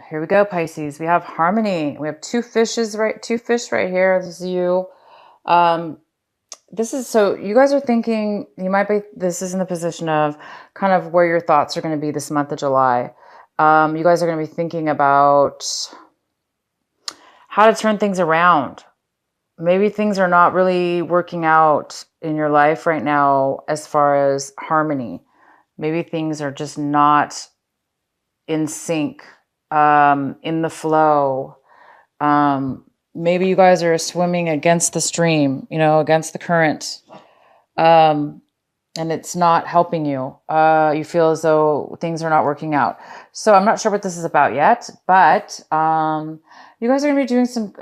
Here we go, Pisces. We have harmony. We have two fishes, right? Two fish right here. This is you. Um, this is so you guys are thinking you might be. This is in the position of kind of where your thoughts are going to be this month of July. You guys are going to be thinking about how to turn things around. Maybe things are not really working out in your life right now as far as harmony. Maybe things are just not in sync, in the flow. Maybe you guys are swimming against the stream, against the current, and it's not helping you. You feel as though things are not working out. So I'm not sure what this is about yet, but you guys are going to be doing some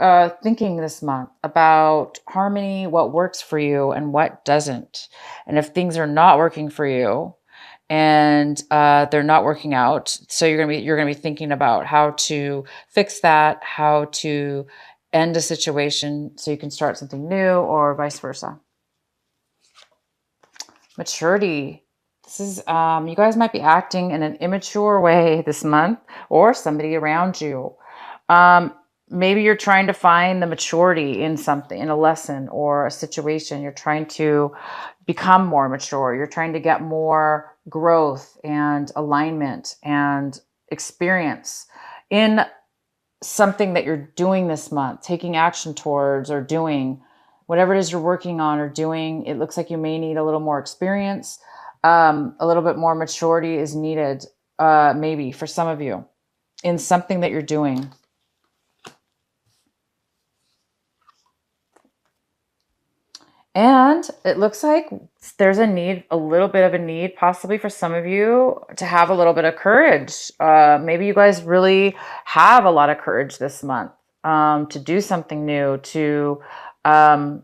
thinking this month about harmony, what works for you and what doesn't. And if things are not working for you, and they're not working out, so you're gonna be thinking about how to fix that, how to end a situation so you can start something new, or vice versa. Maturity. This is you guys might be acting in an immature way this month, or somebody around you. Maybe you're trying to find the maturity in something, in a lesson or a situation. You're trying to become more mature. You're trying to get more growth and alignment and experience in something that you're doing this month, taking action towards, or doing whatever it is you're working on or doing. It looks like you may need a little more experience. A little bit more maturity is needed, maybe for some of you, in something that you're doing. And it looks like there's a little bit of a need, possibly for some of you, to have a little bit of courage. Maybe you guys really have a lot of courage this month, to do something new, to find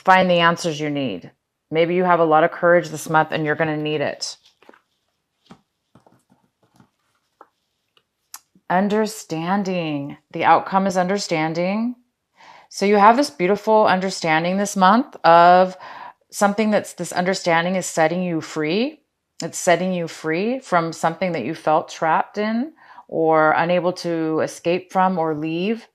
the answers you need. Maybe you have a lot of courage this month and you're going to need it. Understanding. The outcome is understanding. So you have this beautiful understanding this month of something this understanding is setting you free. It's setting you free from something that you felt trapped in or unable to escape from or leave.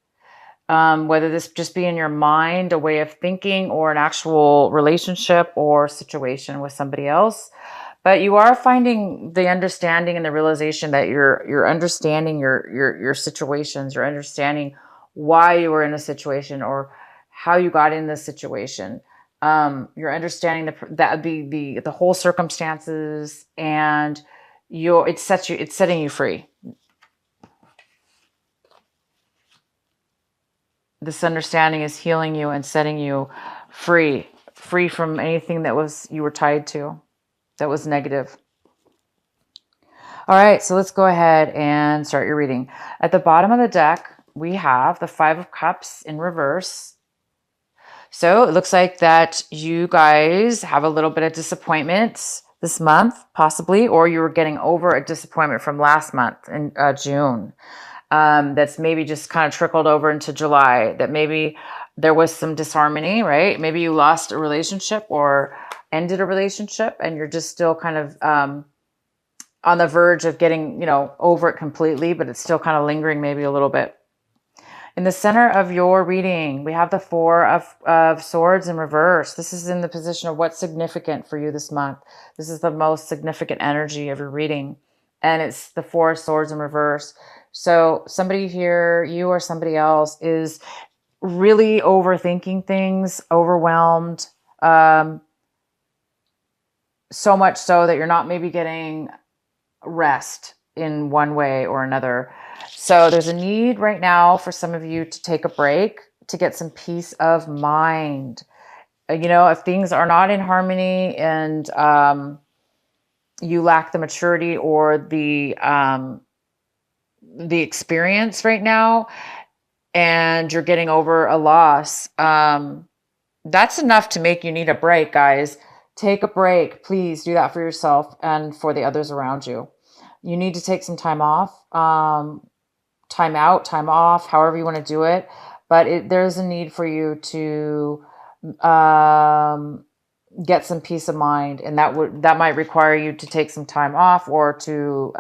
Whether this just be in your mind, a way of thinking, or an actual relationship or situation with somebody else. But you are finding the understanding and the realization that you're understanding your situations. You're understanding why you were in a situation or how you got in this situation. You're understanding the whole circumstances, and it's setting you free. This understanding is healing you and setting you free from anything you were tied to that was negative. All right, so let's go ahead and start your reading. At the bottom of the deck, we have the Five of Cups in reverse. So it looks like that you guys have a little bit of disappointment this month, possibly, or you were getting over a disappointment from last month in June. That's maybe just kind of trickled over into July, that maybe there was some disharmony, right? Maybe you lost a relationship or ended a relationship and you're just still kind of on the verge of getting, over it completely, but it's still kind of lingering maybe a little bit. In the center of your reading, we have the Four of Swords in reverse. This is in the position of what's significant for you this month. This is the most significant energy of your reading. And it's the Four of Swords in reverse. So somebody here, you or somebody else, is really overthinking things, overwhelmed, so much so that you're not maybe getting rest in one way or another. So there's a need right now for some of you to take a break, to get some peace of mind. If things are not in harmony and you lack the maturity or the experience right now, and you're getting over a loss, that's enough to make you need a break, guys. Take a break. Please do that for yourself and for the others around you. You need to take some time off, time out, time off, however you want to do it. But there's a need for you to get some peace of mind, and that might require you to take some time off, or to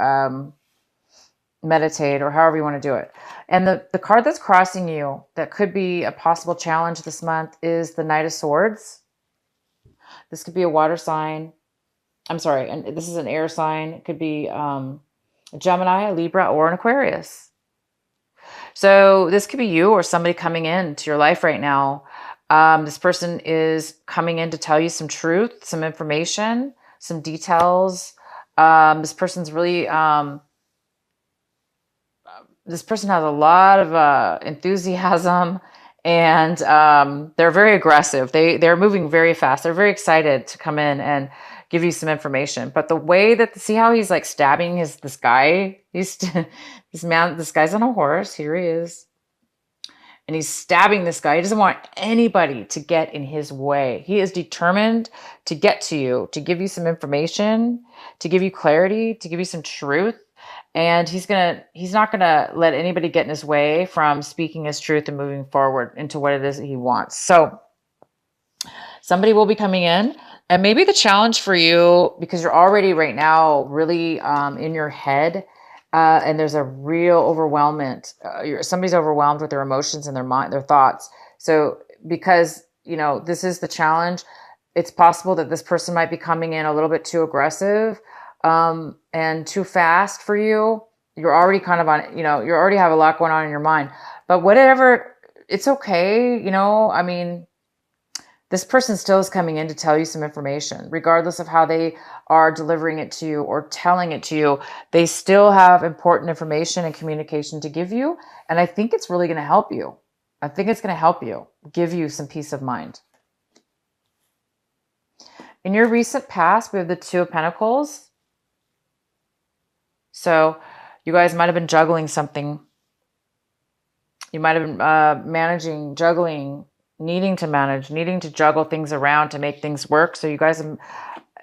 meditate, or however you want to do it. And the card that's crossing you that could be a possible challenge this month is the Knight of Swords. This could be a water sign. I'm sorry, and this is an air sign. It could be a Gemini, a Libra, or an Aquarius. So this could be you or somebody coming into your life right now. This person is coming in to tell you some truth, some information, some details. This person's really, this person has a lot of enthusiasm, and they're very aggressive. They're moving very fast. They're very excited to come in and give you some information. But the way that, see how he's like stabbing this guy? This guy's on a horse. Here he is. And he's stabbing this guy. He doesn't want anybody to get in his way. He is determined to get to you, to give you some information, to give you clarity, to give you some truth. And he's not gonna let anybody get in his way from speaking his truth and moving forward into what it is that he wants. So somebody will be coming in, and maybe the challenge for you, because you're already right now really in your head, and there's a real overwhelmment. Somebody's overwhelmed with their emotions and their mind, their thoughts. So because, this is the challenge, it's possible that this person might be coming in a little bit too aggressive and too fast for you. You're already kind of on, you already have a lot going on in your mind. But whatever, it's okay. This person still is coming in to tell you some information, regardless of how they are delivering it to you or telling it to you. They still have important information and communication to give you. And I think it's really going to help you. I think it's going to help you, give you some peace of mind. In your recent past, we have the Two of Pentacles. So you guys might have been juggling something. You might have been managing, juggling, needing to juggle things around to make things work. So you guys,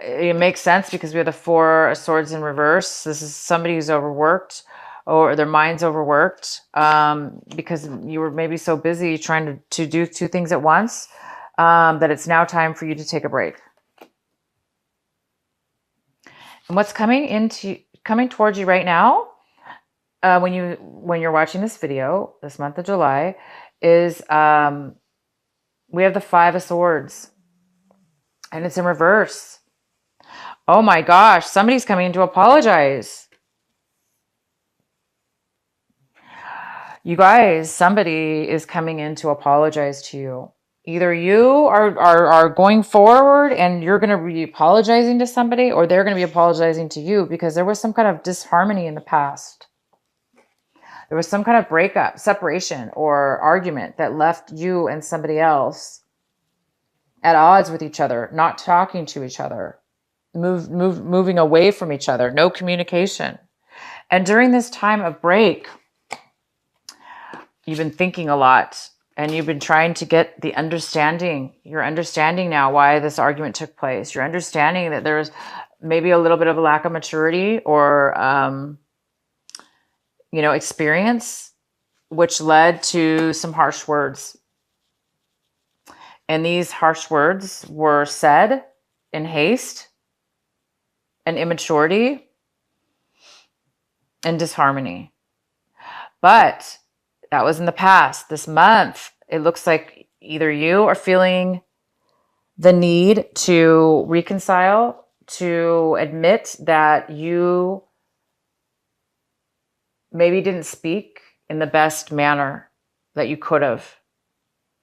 it makes sense because we have the Four of Swords in reverse. This is somebody who's overworked, or their mind's overworked, because you were maybe so busy trying to do two things at once, that it's now time for you to take a break. And what's coming towards you right now, when you're watching this video this month of July, is we have the Five of Swords, and it's in reverse. Oh my gosh, somebody's coming to apologize. You guys, somebody is coming in to apologize to you. Either you are going forward and you're going to be apologizing to somebody, or they're going to be apologizing to you because there was some kind of disharmony in the past. There was some kind of breakup, separation, or argument that left you and somebody else at odds with each other, not talking to each other, moving away from each other, no communication. And during this time of break, you've been thinking a lot, and you've been trying to get the understanding. You're understanding now why this argument took place. You're understanding that there's maybe a little bit of a lack of maturity or experience, which led to some harsh words. And these harsh words were said in haste and immaturity and disharmony. But that was in the past. This month, it looks like either you are feeling the need to reconcile, to admit that you maybe didn't speak in the best manner that you could have.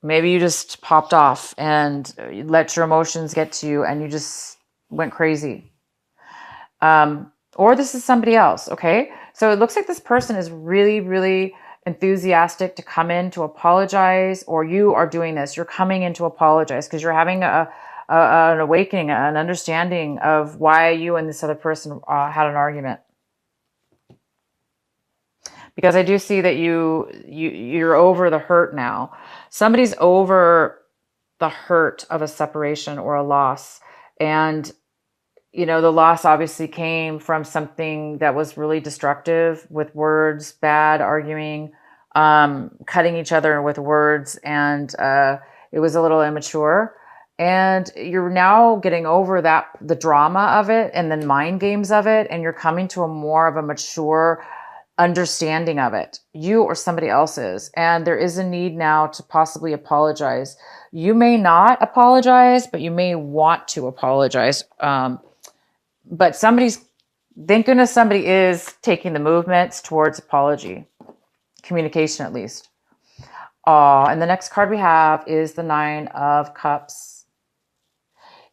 Maybe you just popped off and let your emotions get to you and you just went crazy. Or this is somebody else, okay? So it looks like this person is really, really enthusiastic to come in to apologize, or you are doing this. You're coming in to apologize because you're having an awakening, an understanding of why you and this other person had an argument. Because I do see that you're over the hurt now. Somebody's over the hurt of a separation or a loss. And, the loss obviously came from something that was really destructive, with words, bad arguing, cutting each other with words. And it was a little immature. And you're now getting over the drama of it and the mind games of it. And you're coming to a more of a mature understanding of it, you or somebody else's. And there is a need now to possibly apologize. You may not apologize, but you may want to apologize. But thank goodness somebody is taking the movements towards apology, communication at least. And the next card we have is the 9 of Cups.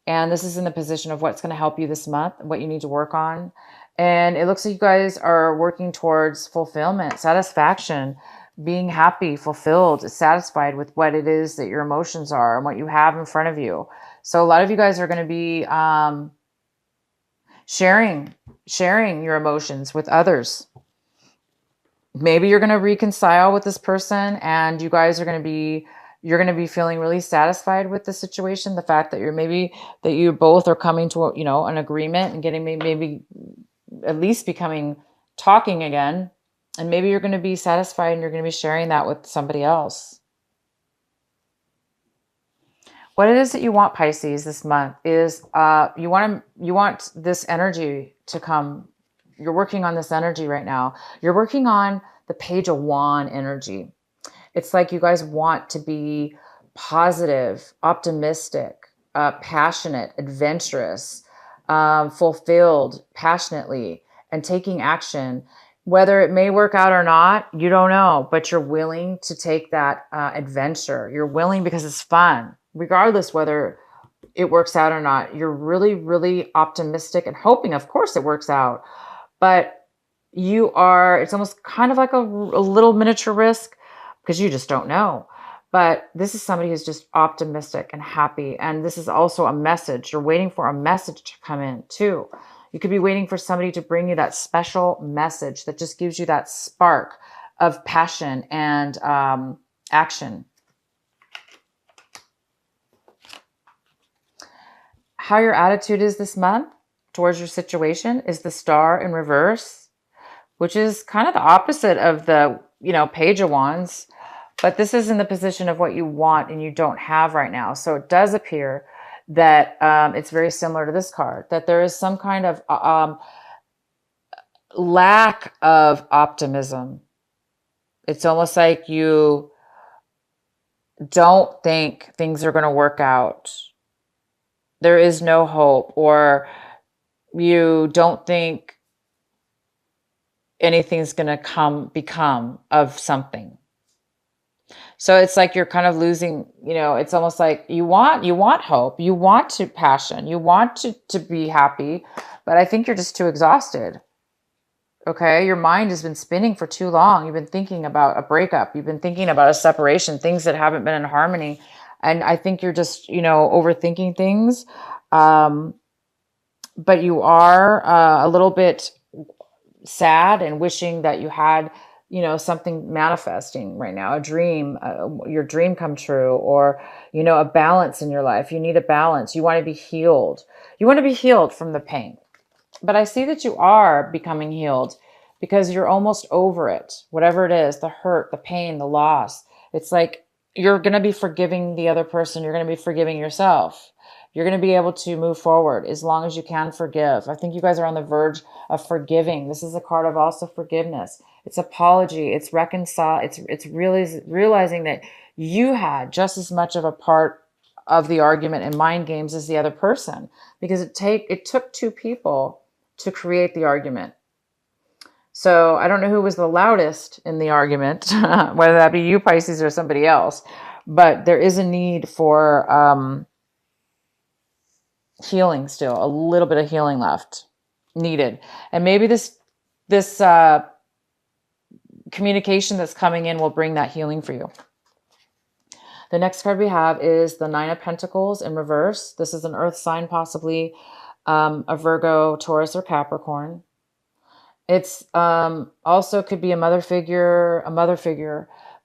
And this is in the position of what's going to help you this month, what you need to work on. And it looks like you guys are working towards fulfillment, satisfaction, being happy, fulfilled, satisfied with what it is that your emotions are and what you have in front of you. So a lot of you guys are going to be sharing your emotions with others. Maybe you're going to reconcile with this person and you guys are going to be, you're going to be feeling really satisfied with the situation. The fact that that you both are coming to, an agreement and getting maybe at least talking again. And maybe you're going to be satisfied and you're going to be sharing that with somebody else. What it is that you want, Pisces, this month is you want this energy to come. You're working on this energy right now. You're working on the Page of Wand energy. It's like you guys want to be positive, optimistic, passionate, adventurous, fulfilled passionately, and taking action. Whether it may work out or not, you don't know, but you're willing to take that adventure. You're willing because it's fun, regardless whether it works out or not. You're really, really optimistic and hoping, of course, it works out. But it's almost kind of like a little miniature risk because you just don't know. But this is somebody who's just optimistic and happy. And this is also a message. You're waiting for a message to come in too. You could be waiting for somebody to bring you that special message that just gives you that spark of passion and action. How your attitude is this month towards your situation is the Star in reverse, which is kind of the opposite of the, Page of Wands. But this is in the position of what you want and you don't have right now. So it does appear that it's very similar to this card, that there is some kind of lack of optimism. It's almost like you don't think things are going to work out. There is no hope, or you don't think anything's going to become of something. So it's like you're kind of losing, it's almost like you want hope, you want to passion, you want to be happy, but I think you're just too exhausted. Okay. Your mind has been spinning for too long. You've been thinking about a breakup. You've been thinking about a separation, things that haven't been in harmony. And I think you're just, overthinking things. But you are a little bit sad and wishing that you had, something manifesting right now, a dream, your dream come true, or, a balance in your life. You need a balance. You want to be healed. You want to be healed from the pain. But I see that you are becoming healed because you're almost over it. Whatever it is, the hurt, the pain, the loss. It's like you're going to be forgiving the other person. You're going to be forgiving yourself. You're going to be able to move forward as long as you can forgive. I think you guys are on the verge of forgiving. This is a card of also forgiveness. It's apology. It's reconcile. It's really realizing that you had just as much of a part of the argument and mind games as the other person, because it took two people to create the argument. So I don't know who was the loudest in the argument, whether that be you, Pisces, or somebody else, but there is a need for healing still, a little bit of healing left needed. And maybe this communication that's coming in will bring that healing for you. The next card we have is the 9 of Pentacles in reverse. This is an earth sign, possibly a Virgo, Taurus, or Capricorn. It's also could be a mother figure,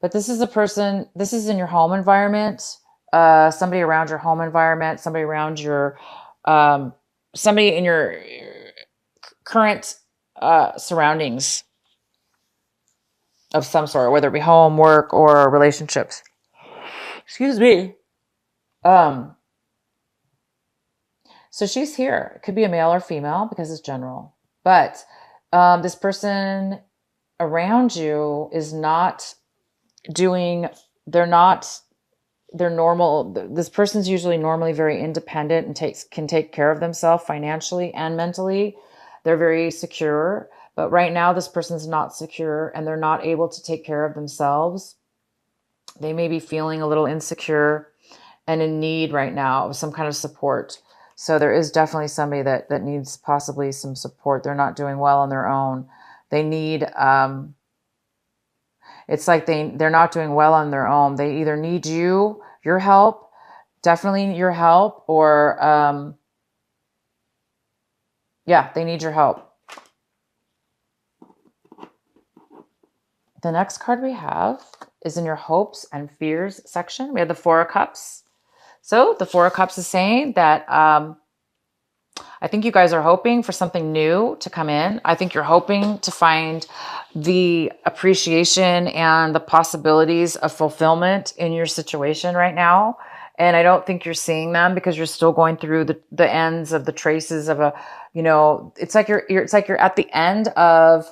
but this is a person, this is in your home environment, somebody around your home environment, somebody around your, somebody in your current surroundings of some sort, whether it be home, work, or relationships. Excuse me. So she's here. It could be a male or female because it's general. But this person around you is not doing, they're not, they're normal. This person's usually normally very independent and can take care of themselves financially and mentally. They're very secure, but right now this person's not secure and they're not able to take care of themselves. They may be feeling a little insecure and in need right now of some kind of support. So there is definitely somebody that needs possibly some support. They're not doing well on their own. They need, it's like they're not doing well on their own. They either need your help, definitely your help, or yeah, they need your help. The next card we have is in your hopes and fears section. We have the Four of Cups. So the Four of Cups is saying that I think you guys are hoping for something new to come in. I think you're hoping to find the appreciation and the possibilities of fulfillment in your situation right now. And I don't think you're seeing them because you're still going through the ends of the traces of it's like you're at the end of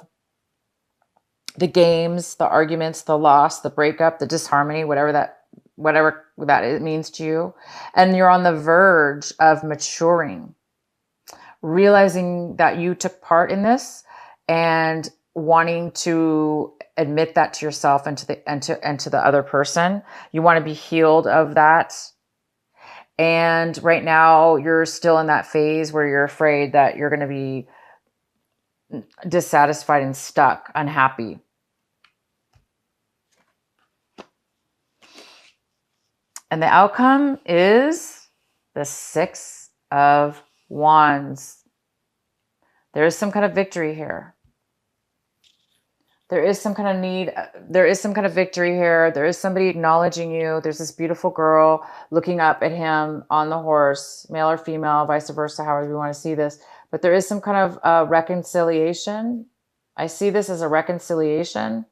the games, the arguments, the loss, the breakup, the disharmony, whatever that it means to you. And you're on the verge of maturing, realizing that you took part in this and wanting to admit that to yourself and to the other person. You want to be healed of that. And right now you're still in that phase where you're afraid that you're going to be dissatisfied and stuck, unhappy. And the outcome is the Six of Wands. There is some kind of victory here. There is some kind of need. There is some kind of victory here. There is somebody acknowledging you. There's this beautiful girl looking up at him on the horse, male or female, vice versa, however you want to see this. But there is some kind of reconciliation. I see this as a reconciliation.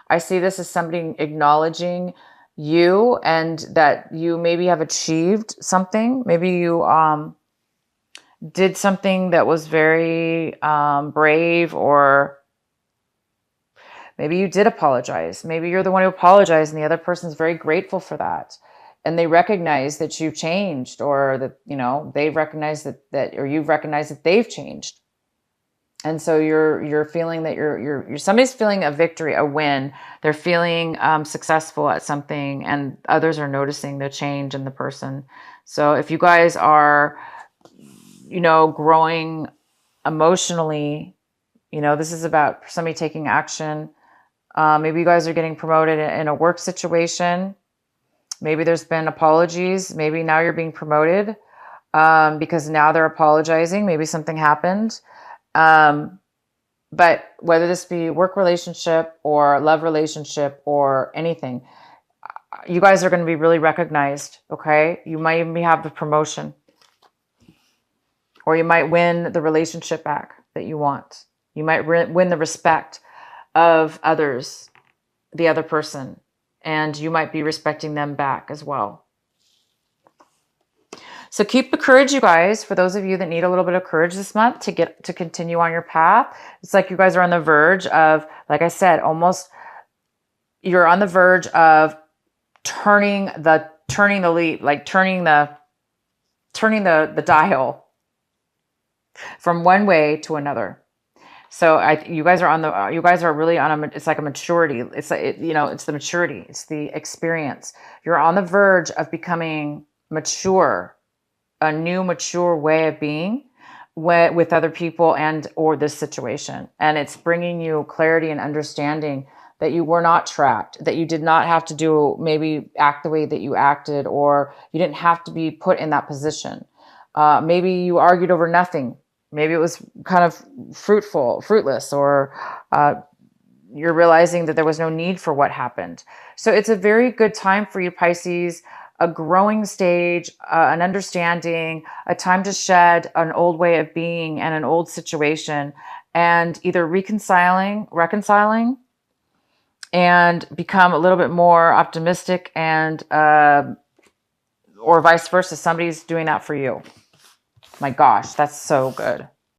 I see this as somebody acknowledging you and that you maybe have achieved something. Maybe you did something that was very brave, or maybe you did apologize. Maybe you're the one who apologized and the other person's very grateful for that. And they recognize that you've changed, or that, they've recognized that, or you've recognized that they've changed. And so you're feeling that you're somebody's feeling a victory, a win. They're feeling successful at something, and others are noticing the change in the person. So if you guys are, growing emotionally, this is about somebody taking action. Maybe you guys are getting promoted in a work situation. Maybe there's been apologies. Maybe now you're being promoted because now they're apologizing. Maybe something happened. But whether this be work relationship or love relationship or anything, you guys are going to be really recognized. Okay. You might even have the promotion, or you might win the relationship back that you want. You might win the respect of others, the other person, and you might be respecting them back as well. So keep the courage, you guys, for those of you that need a little bit of courage this month to continue on your path. It's like you guys are on the verge of, like I said, you're on the verge of turning the lead, like turning the dial from one way to another. So you guys are really on it's like a maturity. It's like, it's the maturity. It's the experience. You're on the verge of becoming mature, a new mature way of being with other people or this situation. And it's bringing you clarity and understanding that you were not trapped, that you did not have to maybe act the way that you acted, or you didn't have to be put in that position. Maybe you argued over nothing. Maybe it was kind of fruitless, or you're realizing that there was no need for what happened. So it's a very good time for you, Pisces, a growing stage, an understanding, a time to shed an old way of being and an old situation, and either reconciling and become a little bit more optimistic, and or vice versa. Somebody's doing that for you. My gosh, that's so good.